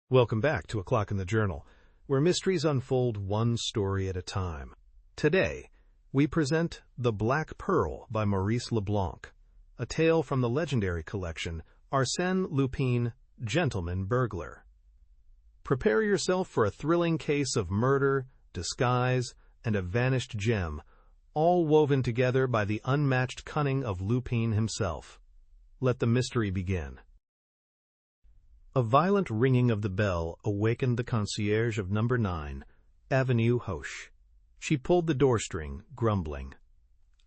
Welcome back to O'Clock in the Journal, where mysteries unfold one story at a time. Today, we present The Black Pearl by Maurice Leblanc, a tale from the legendary collection Arsène Lupin, Gentleman-burglar. Prepare yourself for a thrilling case of murder, disguise, and a vanished gem, all woven together by the unmatched cunning of Lupin himself. Let the mystery begin. A violent ringing of the bell awakened the concierge of number 9, Avenue Hoche. She pulled the door string, grumbling.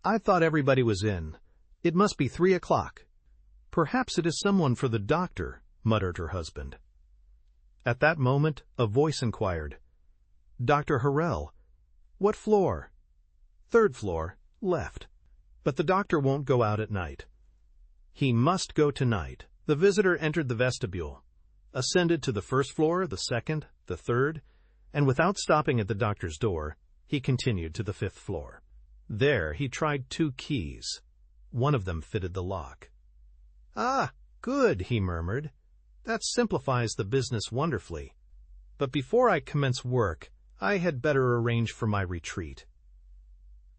"I thought everybody was in. It must be 3 o'clock. Perhaps it is someone for the doctor," muttered her husband. At that moment, a voice inquired, "Dr. Harrell, what floor?" "3rd floor, left. But the doctor won't go out at night." "He must go tonight." The visitor entered the vestibule, ascended to the 1st floor, the 2nd, the 3rd, and without stopping at the doctor's door, he continued to the 5th floor. There he tried 2 keys. One of them fitted the lock. "Ah, good," he murmured. "That simplifies the business wonderfully. But before I commence work, I had better arrange for my retreat.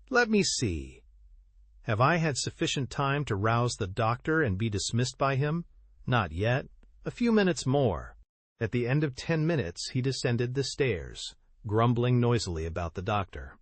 Let me see. Have I had sufficient time to rouse the doctor and be dismissed by him? Not yet. A few minutes more." At the end of 10 minutes, he descended the stairs, grumbling noisily about the doctor.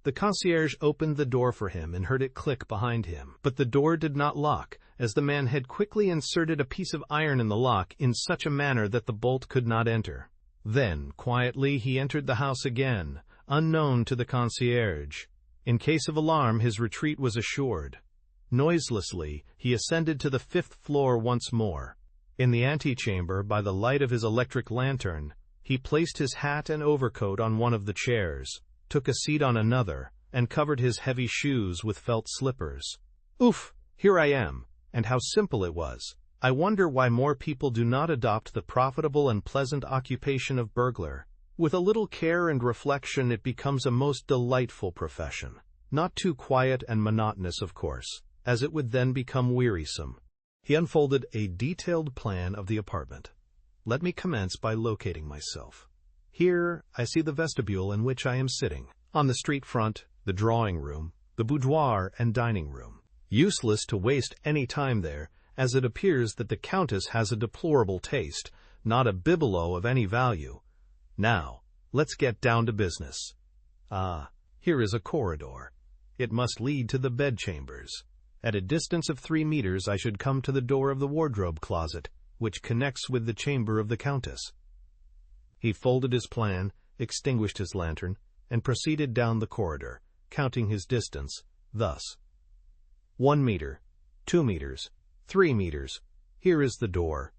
The concierge opened the door for him and heard it click behind him, but the door did not lock, as the man had quickly inserted a piece of iron in the lock in such a manner that the bolt could not enter. Then, quietly, he entered the house again, unknown to the concierge. In case of alarm, his retreat was assured. Noiselessly, he ascended to the 5th floor once more. In the antechamber, by the light of his electric lantern, he placed his hat and overcoat on one of the chairs, took a seat on another, and covered his heavy shoes with felt slippers. "Oof, here I am, and how simple it was. I wonder why more people do not adopt the profitable and pleasant occupation of burglar. With a little care and reflection, it becomes a most delightful profession. Not too quiet and monotonous, of course, as it would then become wearisome." He unfolded a detailed plan of the apartment. "Let me commence by locating myself. Here I see the vestibule in which I am sitting. On the street front, the drawing room, the boudoir and dining room. Useless to waste any time there, as it appears that the Countess has a deplorable taste, not a bibelot of any value. Now, let's get down to business. Ah, here is a corridor. It must lead to the bedchambers. At a distance of 3 meters, I should come to the door of the wardrobe closet, which connects with the chamber of the Countess." He folded his plan, extinguished his lantern, and proceeded down the corridor, counting his distance, thus: 1 meter, 2 meters, 3 meters. Here is the door.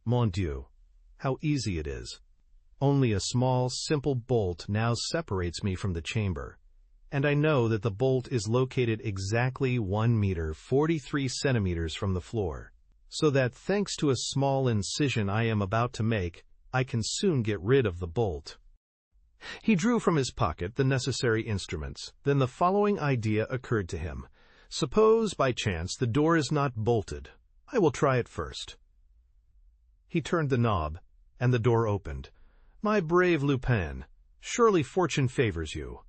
Mon Dieu, how easy it is. Only a small, simple bolt now separates me from the chamber, and I know that the bolt is located exactly 1 meter, 43 centimeters from the floor, so that thanks to a small incision I am about to make, I can soon get rid of the bolt. He drew from his pocket the necessary instruments. Then the following idea occurred to him. Suppose, by chance, the door is not bolted. I will try it first. He turned the knob, and the door opened. "My brave Lupin, surely fortune favors you.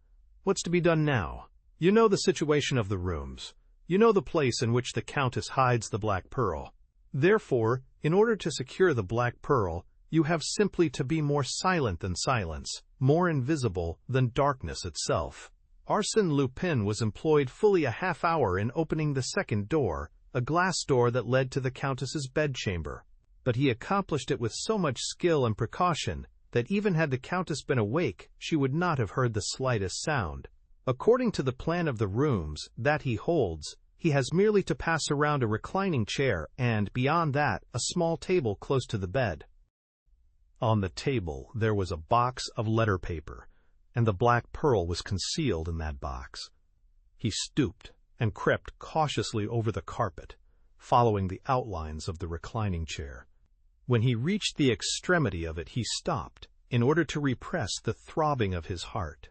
What's to be done now? You know the situation of the rooms. You know the place in which the Countess hides the Black Pearl. Therefore, in order to secure the Black Pearl, you have simply to be more silent than silence, more invisible than darkness itself." Arsène Lupin was employed fully a half hour in opening the 2nd door, a glass door that led to the Countess's bedchamber. But he accomplished it with so much skill and precaution that even had the Countess been awake, she would not have heard the slightest sound. According to the plan of the rooms that he holds, he has merely to pass around a reclining chair and, beyond that, a small table close to the bed. On the table there was a box of letter paper, and the Black Pearl was concealed in that box. He stooped and crept cautiously over the carpet, following the outlines of the reclining chair. When he reached the extremity of it, he stopped, in order to repress the throbbing of his heart.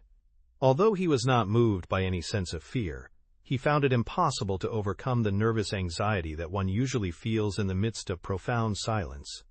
Although he was not moved by any sense of fear, he found it impossible to overcome the nervous anxiety that one usually feels in the midst of profound silence.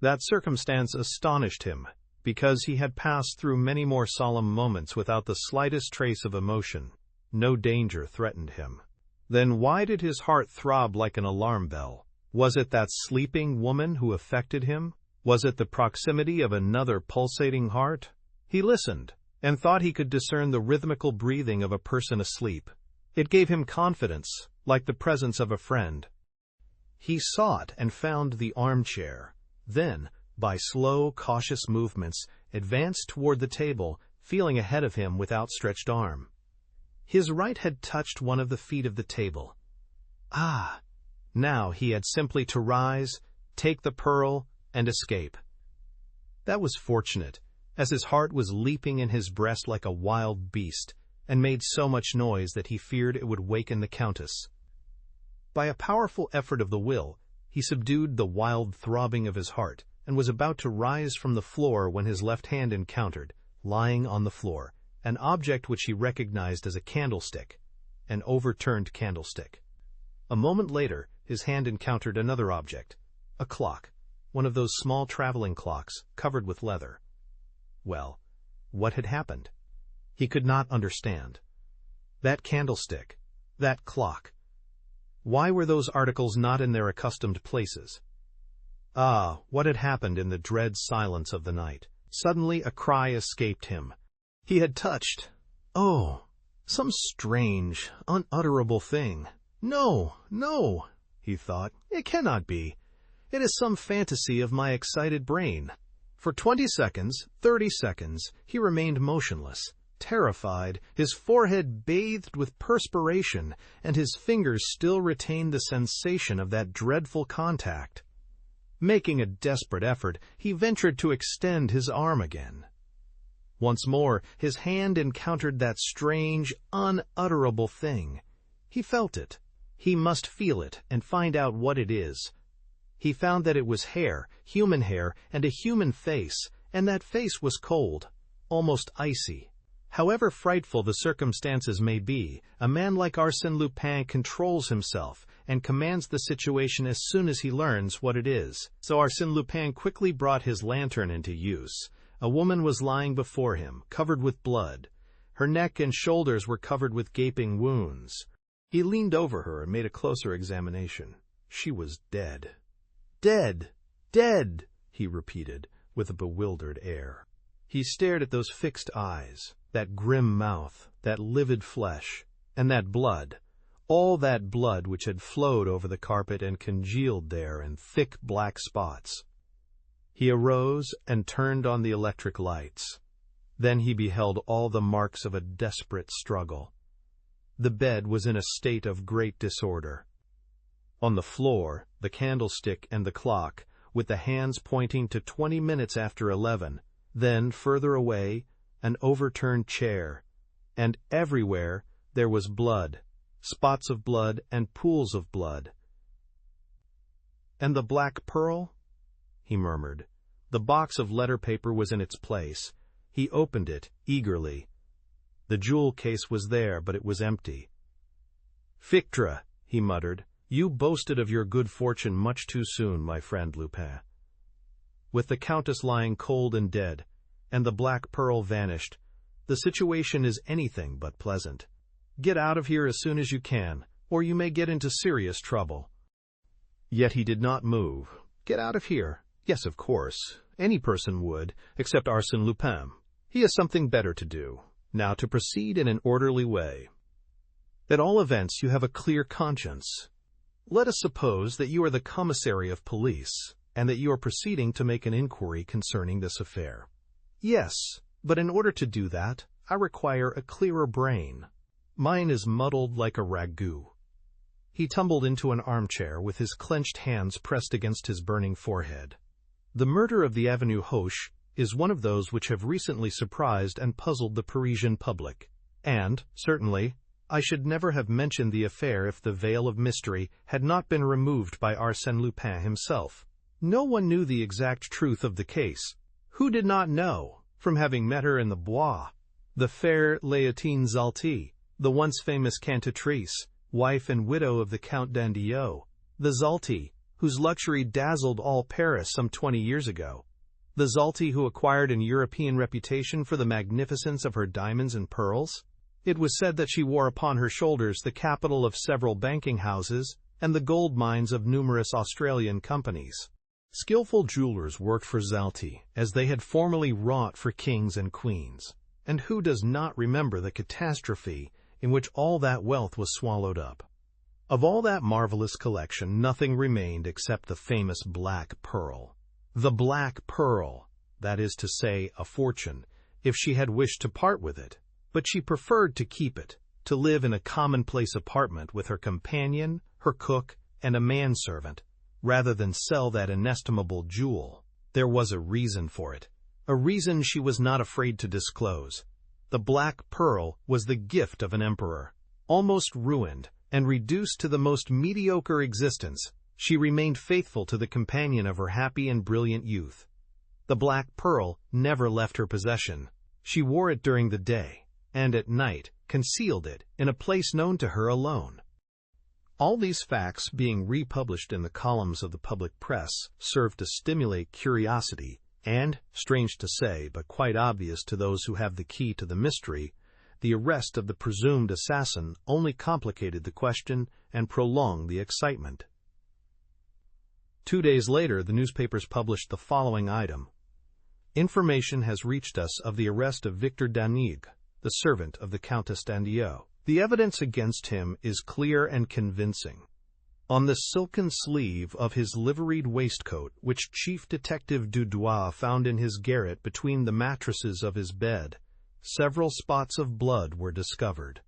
That circumstance astonished him, because he had passed through many more solemn moments without the slightest trace of emotion. No danger threatened him. Then why did his heart throb like an alarm bell? Was it that sleeping woman who affected him? Was it the proximity of another pulsating heart? He listened, and thought he could discern the rhythmical breathing of a person asleep. It gave him confidence, like the presence of a friend. He sought and found the armchair, then, by slow, cautious movements, advanced toward the table, feeling ahead of him with outstretched arm. His right had touched one of the feet of the table. Ah! Now he had simply to rise, take the pearl, and escape. That was fortunate, as his heart was leaping in his breast like a wild beast, and made so much noise that he feared it would waken the Countess. By a powerful effort of the will, he subdued the wild throbbing of his heart, and was about to rise from the floor when his left hand encountered, lying on the floor, an object which he recognized as a candlestick, an overturned candlestick. A moment later, his hand encountered another object, a clock, one of those small traveling clocks, covered with leather. Well, what had happened? He could not understand. That candlestick, that clock. Why were those articles not in their accustomed places? Ah, what had happened in the dread silence of the night? Suddenly a cry escaped him. He had touched, oh, some strange, unutterable thing. No, no, he thought, it cannot be. It is some fantasy of my excited brain. For 20 seconds, 30 seconds, he remained motionless, terrified, his forehead bathed with perspiration, and his fingers still retained the sensation of that dreadful contact. Making a desperate effort, he ventured to extend his arm again. Once more, his hand encountered that strange, unutterable thing. He felt it. He must feel it and find out what it is. He found that it was hair, human hair, and a human face, and that face was cold, almost icy. However frightful the circumstances may be, a man like Arsène Lupin controls himself and commands the situation as soon as he learns what it is. So Arsène Lupin quickly brought his lantern into use. A woman was lying before him, covered with blood. Her neck and shoulders were covered with gaping wounds. He leaned over her and made a closer examination. She was dead. "Dead! Dead!" he repeated, with a bewildered air. He stared at those fixed eyes, that grim mouth, that livid flesh, and that blood, all that blood which had flowed over the carpet and congealed there in thick black spots. He arose and turned on the electric lights. Then he beheld all the marks of a desperate struggle. The bed was in a state of great disorder. On the floor, the candlestick and the clock, with the hands pointing to 20 minutes after 11, then, further away, an overturned chair, and everywhere there was blood, spots of blood and pools of blood. "And the black pearl?" he murmured. The box of letter paper was in its place. He opened it eagerly. The jewel case was there, but it was empty. "Fictre," he muttered, "you boasted of your good fortune much too soon, my friend Lupin." With the Countess lying cold and dead, and the black pearl vanished, the situation is anything but pleasant. Get out of here as soon as you can, or you may get into serious trouble. Yet he did not move. Get out of here? Yes, of course. Any person would, except Arsène Lupin. He has something better to do. Now to proceed in an orderly way. At all events, you have a clear conscience. Let us suppose that you are the commissary of police, and that you are proceeding to make an inquiry concerning this affair. Yes, but in order to do that, I require a clearer brain. Mine is muddled like a ragout. He tumbled into an armchair with his clenched hands pressed against his burning forehead. The murder of the Avenue Hoche is one of those which have recently surprised and puzzled the Parisian public, and, certainly, I should never have mentioned the affair if the veil of mystery had not been removed by Arsène Lupin himself. No one knew the exact truth of the case. Who did not know, from having met her in the Bois, the fair Léontine Zalti, the once famous cantatrice, wife and widow of the Count d'Andillot, the Zalti, whose luxury dazzled all Paris some 20 years ago. The Zalti who acquired an European reputation for the magnificence of her diamonds and pearls? It was said that she wore upon her shoulders the capital of several banking houses and the gold mines of numerous Australian companies. Skillful jewelers worked for Zalti, as they had formerly wrought for kings and queens. And who does not remember the catastrophe in which all that wealth was swallowed up? Of all that marvelous collection, nothing remained except the famous black pearl. The black pearl, that is to say, a fortune, if she had wished to part with it. But she preferred to keep it, to live in a commonplace apartment with her companion, her cook, and a manservant, rather than sell that inestimable jewel. There was a reason for it, a reason she was not afraid to disclose. The black pearl was the gift of an emperor. Almost ruined and reduced to the most mediocre existence, she remained faithful to the companion of her happy and brilliant youth. The black pearl never left her possession. She wore it during the day, and at night concealed it in a place known to her alone. All these facts being republished in the columns of the public press serve to stimulate curiosity and, strange to say, but quite obvious to those who have the key to the mystery, the arrest of the presumed assassin only complicated the question and prolonged the excitement. 2 days later, the newspapers published the following item. Information has reached us of the arrest of Victor Danègre, the servant of the Countess d'Andelot. The evidence against him is clear and convincing. On the silken sleeve of his liveried waistcoat, which Chief Detective Dudois found in his garret between the mattresses of his bed, several spots of blood were discovered.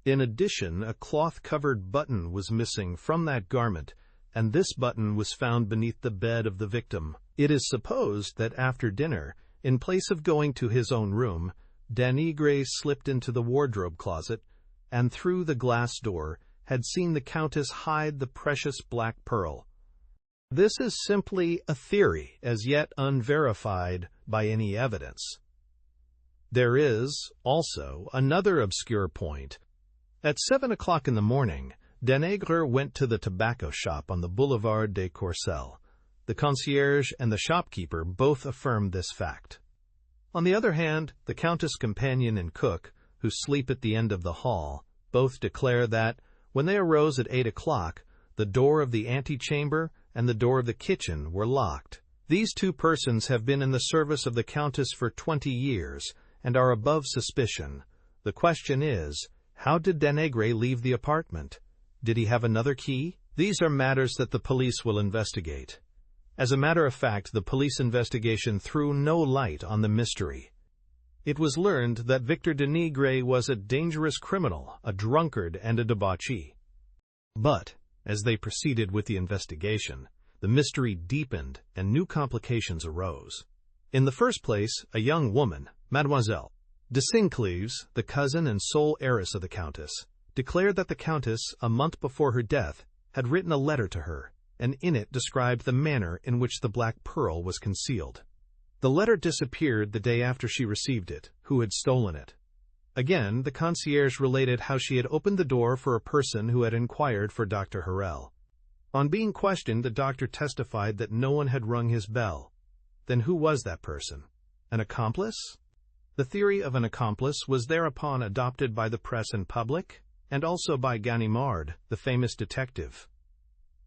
In addition, a cloth-covered button was missing from that garment, and this button was found beneath the bed of the victim. It is supposed that after dinner, in place of going to his own room, Danègre slipped into the wardrobe closet, and through the glass door had seen the Countess hide the precious black pearl. This is simply a theory, as yet unverified by any evidence. There is, also, another obscure point. At 7 o'clock in the morning, Danègre went to the tobacco shop on the Boulevard des Courcelles. The concierge and the shopkeeper both affirmed this fact. On the other hand, the Countess' companion and cook, who sleep at the end of the hall, both declare that, when they arose at 8 o'clock, the door of the antechamber and the door of the kitchen were locked. These two persons have been in the service of the Countess for 20 years and are above suspicion. The question is, how did Danègre leave the apartment? Did he have another key? These are matters that the police will investigate. As a matter of fact, the police investigation threw no light on the mystery. It was learned that Victor Danègre was a dangerous criminal, a drunkard, and a debauchee. But, as they proceeded with the investigation, the mystery deepened and new complications arose. In the first place, a young woman, Mademoiselle de Sincleves, the cousin and sole heiress of the Countess, declared that the Countess, a month before her death, had written a letter to her, and in it described the manner in which the black pearl was concealed. The letter disappeared the day after she received it. Who had stolen it? Again, the concierge related how she had opened the door for a person who had inquired for Dr. Harel. On being questioned, the doctor testified that no one had rung his bell. Then who was that person? An accomplice? The theory of an accomplice was thereupon adopted by the press and public, and also by Ganimard, the famous detective.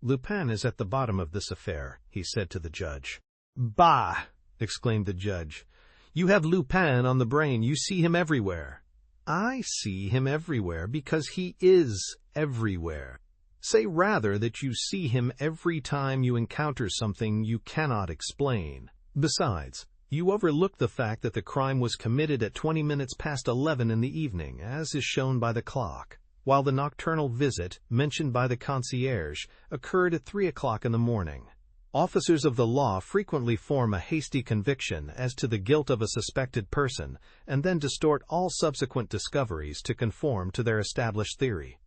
Lupin is at the bottom of this affair, he said to the judge. Bah! Exclaimed the judge. You have Lupin on the brain. You see him everywhere. I see him everywhere because he is everywhere. Say rather that you see him every time you encounter something you cannot explain. Besides, you overlook the fact that the crime was committed at 20 minutes past 11 in the evening, as is shown by the clock, while the nocturnal visit, mentioned by the concierge, occurred at 3 o'clock in the morning. Officers of the law frequently form a hasty conviction as to the guilt of a suspected person and then distort all subsequent discoveries to conform to their established theory.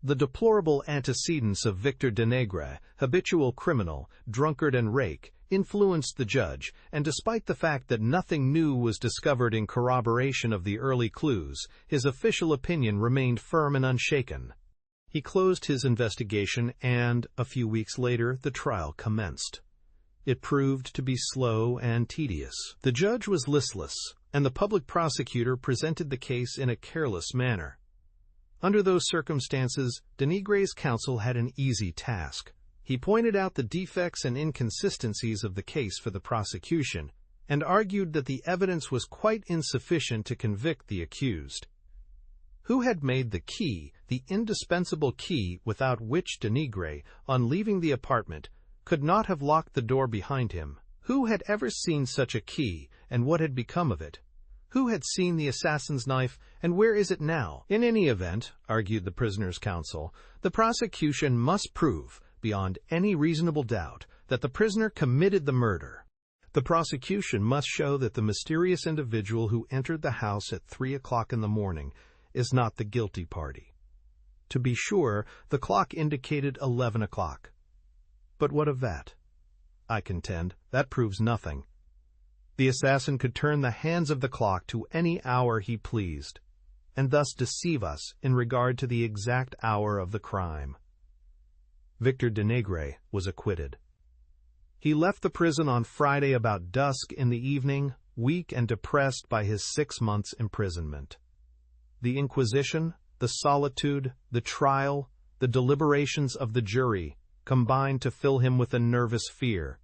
The deplorable antecedents of Victor Danègre, habitual criminal, drunkard and rake, influenced the judge, and despite the fact that nothing new was discovered in corroboration of the early clues, his official opinion remained firm and unshaken. He closed his investigation and, a few weeks later, the trial commenced. It proved to be slow and tedious. The judge was listless, and the public prosecutor presented the case in a careless manner. Under those circumstances, Denegre's counsel had an easy task. He pointed out the defects and inconsistencies of the case for the prosecution, and argued that the evidence was quite insufficient to convict the accused. Who had made the key, the indispensable key without which Denegre, on leaving the apartment, could not have locked the door behind him? Who had ever seen such a key, and what had become of it? Who had seen the assassin's knife, and where is it now? In any event, argued the prisoner's counsel, the prosecution must prove, beyond any reasonable doubt, that the prisoner committed the murder. The prosecution must show that the mysterious individual who entered the house at 3 o'clock in the morning is not the guilty party. To be sure, the clock indicated 11 o'clock. But what of that? I contend that proves nothing. The assassin could turn the hands of the clock to any hour he pleased, and thus deceive us in regard to the exact hour of the crime. Victor Denegre was acquitted. He left the prison on Friday about dusk in the evening, weak and depressed by his 6 months' imprisonment. The inquisition, the solitude, the trial, the deliberations of the jury combined to fill him with a nervous fear.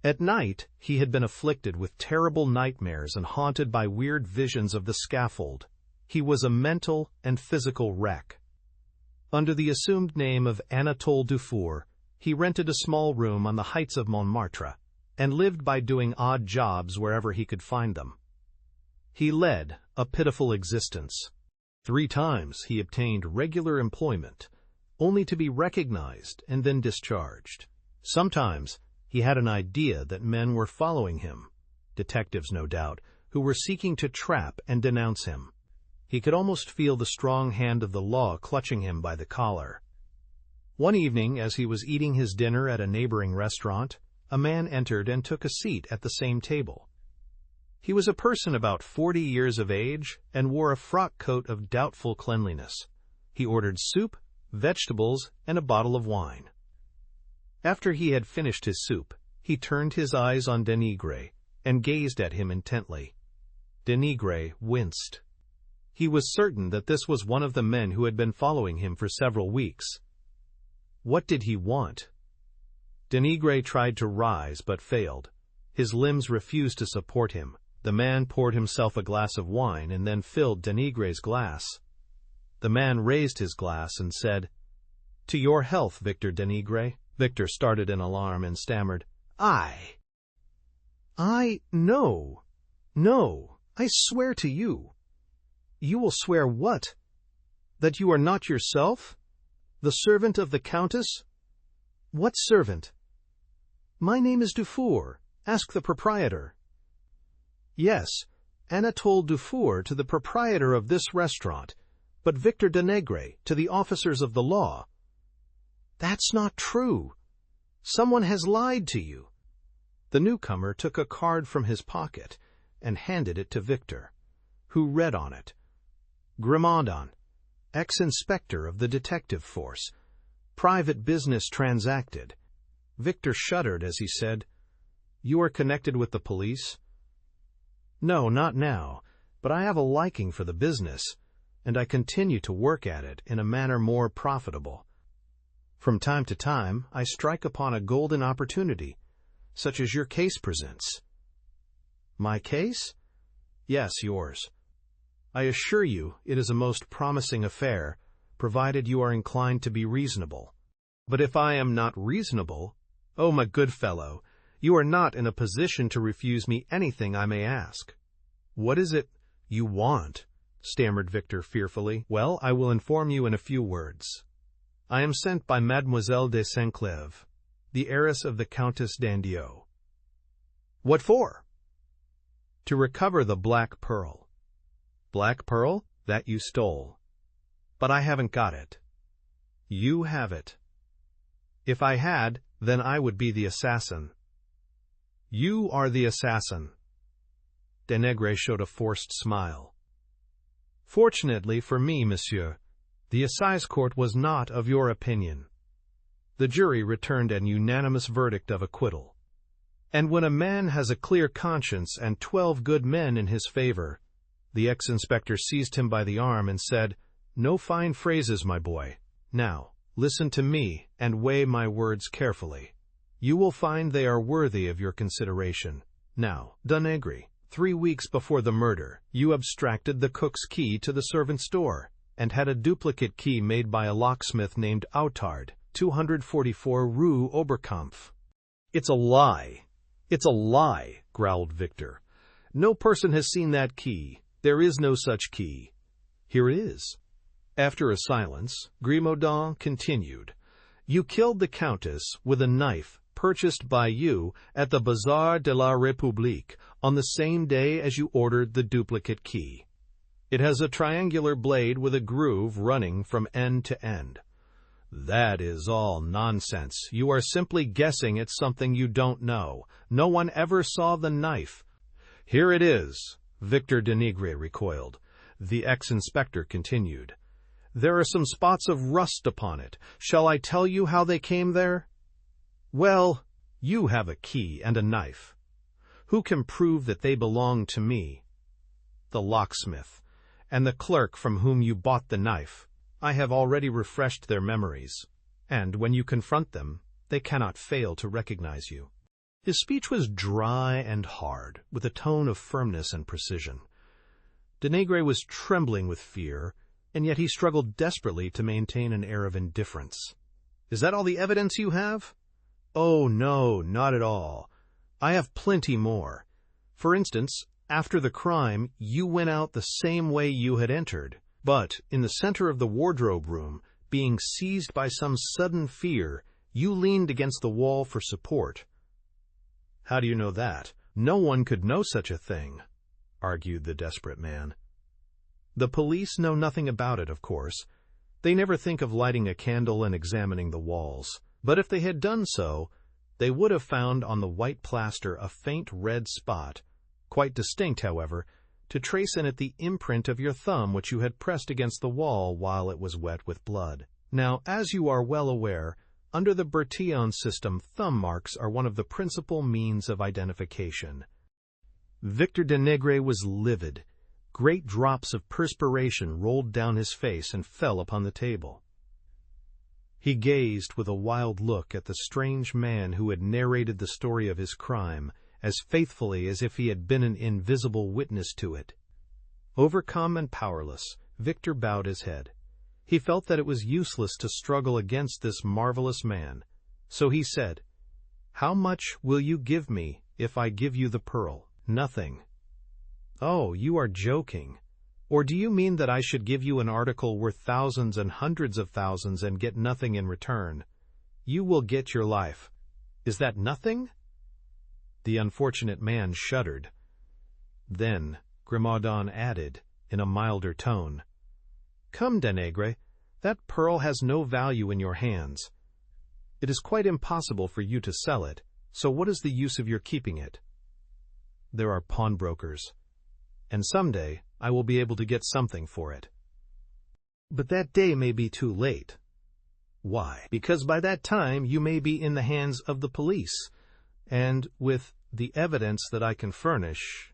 At night, he had been afflicted with terrible nightmares and haunted by weird visions of the scaffold. He was a mental and physical wreck. Under the assumed name of Anatole Dufour, he rented a small room on the heights of Montmartre, and lived by doing odd jobs wherever he could find them. He led a pitiful existence. 3 times he obtained regular employment, only to be recognized and then discharged. Sometimes he had an idea that men were following him, detectives no doubt, who were seeking to trap and denounce him. He could almost feel the strong hand of the law clutching him by the collar. One evening, as he was eating his dinner at a neighboring restaurant, a man entered and took a seat at the same table. He was a person about 40 years of age and wore a frock coat of doubtful cleanliness. He ordered soup, vegetables, and a bottle of wine. After he had finished his soup, he turned his eyes on Denegre and gazed at him intently. Denegre winced. He was certain that this was one of the men who had been following him for several weeks. What did he want? Denegre tried to rise but failed. His limbs refused to support him. The man poured himself a glass of wine and then filled Denegre's glass. The man raised his glass and said, "To your health, Victor Denegre." Victor started in alarm and stammered, No, I swear to you." "You will swear what? That you are not yourself? The servant of the Countess?" "What servant?" "My name is Dufour. Ask the proprietor." "Yes, Anatole Dufour to the proprietor of this restaurant, but Victor Denegre to the officers of the law." "That's not true. Someone has lied to you." The newcomer took a card from his pocket and handed it to Victor, who read on it, "Grimaudan, ex-inspector of the detective force. Private business transacted." Victor shuddered as he said, "You are connected with the police?" "No, not now, but I have a liking for the business, and I continue to work at it in a manner more profitable. From time to time, I strike upon a golden opportunity, such as your case presents." "My case?" "Yes, yours. I assure you it is a most promising affair, provided you are inclined to be reasonable. But if I am not reasonable, oh, my good fellow, you are not in a position to refuse me anything I may ask." "What is it you want?" stammered Victor fearfully. "Well, I will inform you in a few words. I am sent by Mademoiselle de Saint-Clèves, the heiress of the Countess d'Andiot." "What for?" "To recover the black pearl." "Black pearl? That you stole. But I haven't got it." "You have it." "If I had, then I would be the assassin." "You are the assassin." Denegre showed a forced smile. "Fortunately for me, monsieur, The assize court was not of your opinion. The jury returned an unanimous verdict of acquittal. And when a man has a clear conscience and 12 good men in his favor, the ex-inspector seized him by the arm and said, "No fine phrases, my boy. Now, listen to me and weigh my words carefully. You will find they are worthy of your consideration. Now, Danègre, 3 weeks before the murder, you abstracted the cook's key to the servant's door, and had a duplicate key made by a locksmith named Outard, 244 Rue Oberkampf." "It's a lie. It's a lie," growled Victor. "No person has seen that key. There is no such key." "Here it is." After a silence, Grimaudan continued, "You killed the Countess with a knife purchased by you at the Bazaar de la République on the same day as you ordered the duplicate key. It has a triangular blade with a groove running from end to end." "That is all nonsense. You are simply guessing at something you don't know. No one ever saw the knife." "Here it is." Victor Danègre recoiled. The ex-inspector continued, "There are some spots of rust upon it. Shall I tell you how they came there?" "Well, you have a key and a knife. Who can prove that they belong to me?" "The locksmith and the clerk from whom you bought the knife. I have already refreshed their memories, and when you confront them, they cannot fail to recognize you." His speech was dry and hard, with a tone of firmness and precision. Danègre was trembling with fear, and yet he struggled desperately to maintain an air of indifference. "Is that all the evidence you have?" "Oh, no, not at all. I have plenty more. For instance, after the crime, you went out the same way you had entered, but in the center of the wardrobe room, being seized by some sudden fear, you leaned against the wall for support." "How do you know that?" "No one could know such a thing," argued the desperate man. "The police know nothing about it, of course. They never think of lighting a candle and examining the walls. But if they had done so, they would have found on the white plaster a faint red spot, quite distinct, however, to trace in it the imprint of your thumb which you had pressed against the wall while it was wet with blood. Now, as you are well aware, under the Bertillon system, thumb marks are one of the principal means of identification." Victor Danègre was livid. Great drops of perspiration rolled down his face and fell upon the table. He gazed with a wild look at the strange man who had narrated the story of his crime as faithfully as if he had been an invisible witness to it. Overcome and powerless, Victor bowed his head. He felt that it was useless to struggle against this marvelous man, so he said, "How much will you give me if I give you the pearl?" "Nothing." "Oh, you are joking. Or do you mean that I should give you an article worth thousands and hundreds of thousands and get nothing in return? You will get your life." "Is that nothing?" The unfortunate man shuddered. Then Grimaudan added, in a milder tone, "Come, Danègre, that pearl has no value in your hands. It is quite impossible for you to sell it, so what is the use of your keeping it? There are pawnbrokers, and someday I will be able to get something for it." "But that day may be too late." "Why?" "Because by that time you may be in the hands of the police, and with the evidence that I can furnish,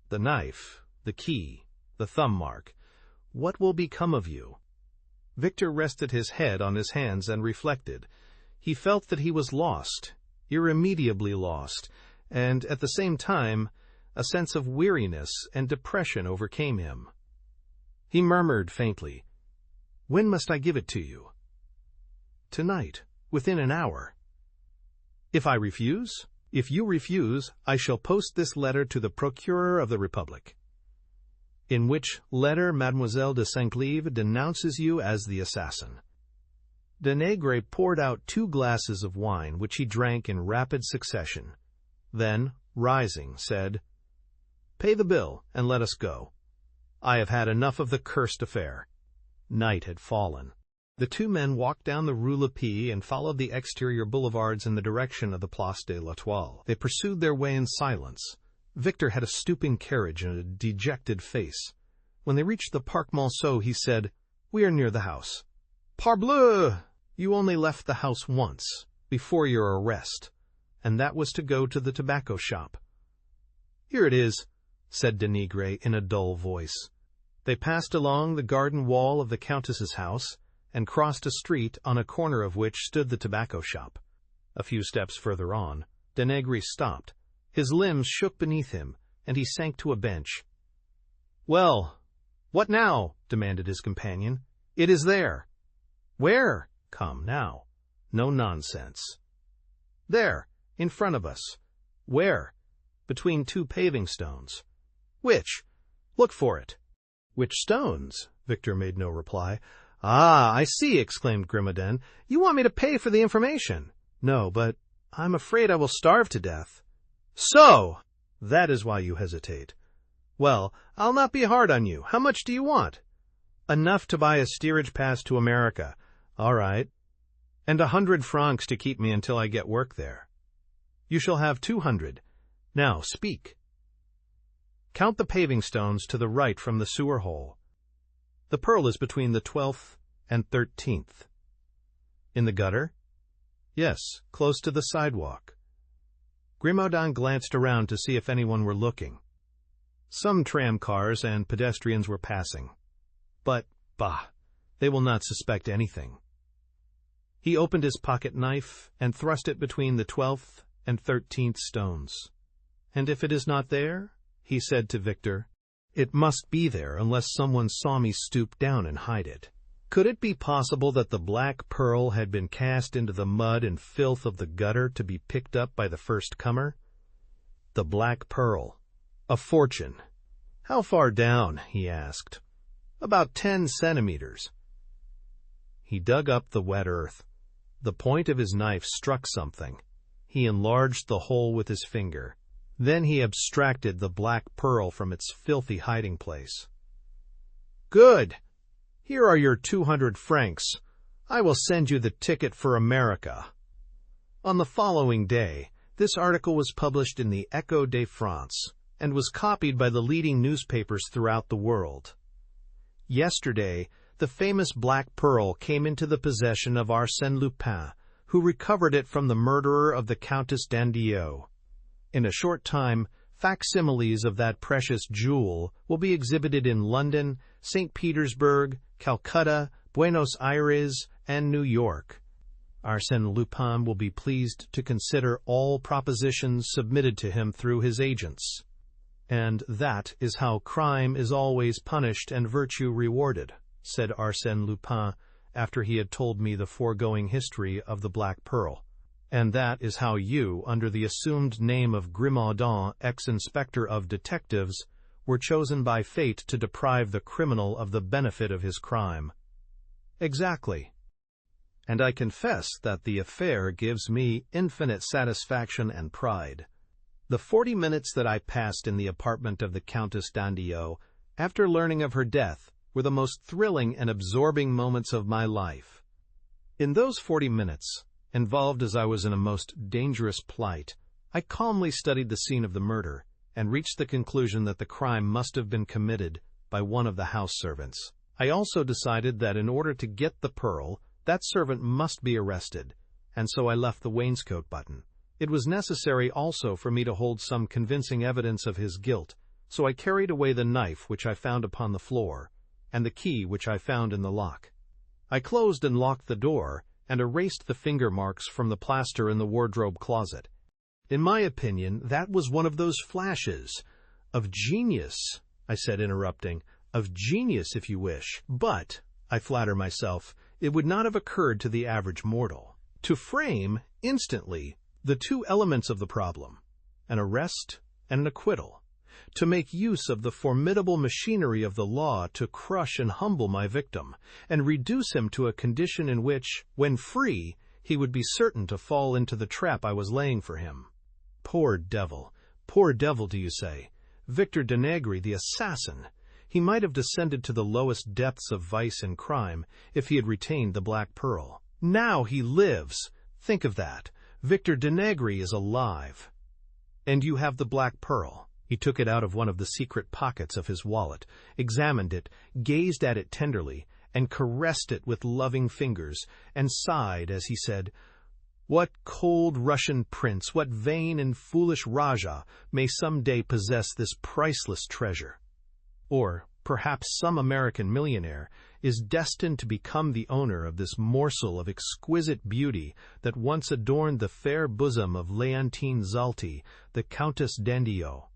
the knife, the key, the thumb mark, what will become of you?" Victor rested his head on his hands and reflected. He felt that he was lost, irremediably lost, and at the same time a sense of weariness and depression overcame him. He murmured faintly, "When must I give it to you?" "Tonight, within an hour." "If I refuse?" "If you refuse, I shall post this letter to the Procureur of the Republic." "In which letter Mademoiselle de Saint-Cleeve denounces you as the assassin." Danègre poured out 2 glasses of wine, which he drank in rapid succession. Then, rising, said, "Pay the bill, and let us go. I have had enough of the cursed affair." Night had fallen. The 2 men walked down the Rue Lepi and followed the exterior boulevards in the direction of the Place de l'Étoile. They pursued their way in silence. Victor had a stooping carriage and a dejected face. When they reached the Parc Monceau, he said, We are near the house." "Parbleu! You only left the house once, before your arrest, and that was to go to the tobacco shop." "Here it is," said Denegre in a dull voice. They passed along the garden wall of the Countess's house and crossed a street on a corner of which stood the tobacco shop. A few steps further on, Denegre stopped. His limbs shook beneath him, and he sank to a bench. "Well, what now?" demanded his companion. "It is there." "Where?" "Come, now. No nonsense." "There, in front of us." "Where?" "Between two paving stones." "Which?" "Look for it." "Which stones?" Victor made no reply. "Ah, I see," exclaimed Grimaudan. "You want me to pay for the information." "No, but I'm afraid I will starve to death." "So! That is why you hesitate. Well, I'll not be hard on you. How much do you want?" "Enough to buy a steerage pass to America." "All right. And 100 francs to keep me until I get work there." "You shall have 200. Now speak." "Count the paving stones to the right from the sewer hole." "The pearl is between the 12th and 13th. "In the gutter?" "Yes, close to the sidewalk." Grimaudan glanced around to see if anyone were looking. Some tram cars and pedestrians were passing. But, bah, they will not suspect anything. He opened his pocket knife and thrust it between the 12th and 13th stones. "And if it is not there," he said to Victor, "it must be there unless someone saw me stoop down and hide it." Could it be possible that the black pearl had been cast into the mud and filth of the gutter to be picked up by the first comer? The black pearl. A fortune. "How far down?" he asked. "About 10 centimeters. He dug up the wet earth. The point of his knife struck something. He enlarged the hole with his finger. Then he abstracted the black pearl from its filthy hiding place. "Good! Here are your 200 francs. I will send you the ticket for America." On the following day, this article was published in the Echo de France and was copied by the leading newspapers throughout the world. Yesterday, the famous black pearl came into the possession of Arsène Lupin, who recovered it from the murderer of the Countess d'Andillot. In a short time, facsimiles of that precious jewel will be exhibited in London, St. Petersburg, Calcutta, Buenos Aires, and New York. Arsène Lupin will be pleased to consider all propositions submitted to him through his agents. "And that is how crime is always punished and virtue rewarded," said Arsène Lupin after he had told me the foregoing history of the Black Pearl. "And that is how you, under the assumed name of Grimaudan, ex-inspector of detectives, were chosen by fate to deprive the criminal of the benefit of his crime." "Exactly. And I confess that the affair gives me infinite satisfaction and pride. The 40 minutes that I passed in the apartment of the Countess d'Andillot, after learning of her death, were the most thrilling and absorbing moments of my life. In those 40 minutes, involved as I was in a most dangerous plight, I calmly studied the scene of the murder and reached the conclusion that the crime must have been committed by one of the house servants. I also decided that in order to get the pearl, that servant must be arrested, and so I left the wainscot button. It was necessary also for me to hold some convincing evidence of his guilt, so I carried away the knife which I found upon the floor, and the key which I found in the lock. I closed and locked the door, and erased the finger marks from the plaster in the wardrobe closet. In my opinion, that was one of those flashes of genius, I said, interrupting, of genius, if you wish, but, I flatter myself, it would not have occurred to the average mortal. To frame, instantly, the two elements of the problem, an arrest and an acquittal, to make use of the formidable machinery of the law to crush and humble my victim, and reduce him to a condition in which, when free, he would be certain to fall into the trap I was laying for him. Poor devil, do you say? Victor Denegre, the assassin! He might have descended to the lowest depths of vice and crime if he had retained the Black Pearl. Now he lives! Think of that! Victor Denegre is alive. And you have the Black Pearl. He took it out of one of the secret pockets of his wallet, examined it, gazed at it tenderly, and caressed it with loving fingers, and sighed as he said, "What cold Russian prince, what vain and foolish Rajah may some day possess this priceless treasure? Or perhaps some American millionaire is destined to become the owner of this morsel of exquisite beauty that once adorned the fair bosom of Leontine Zalti, the Countess d'Andillot.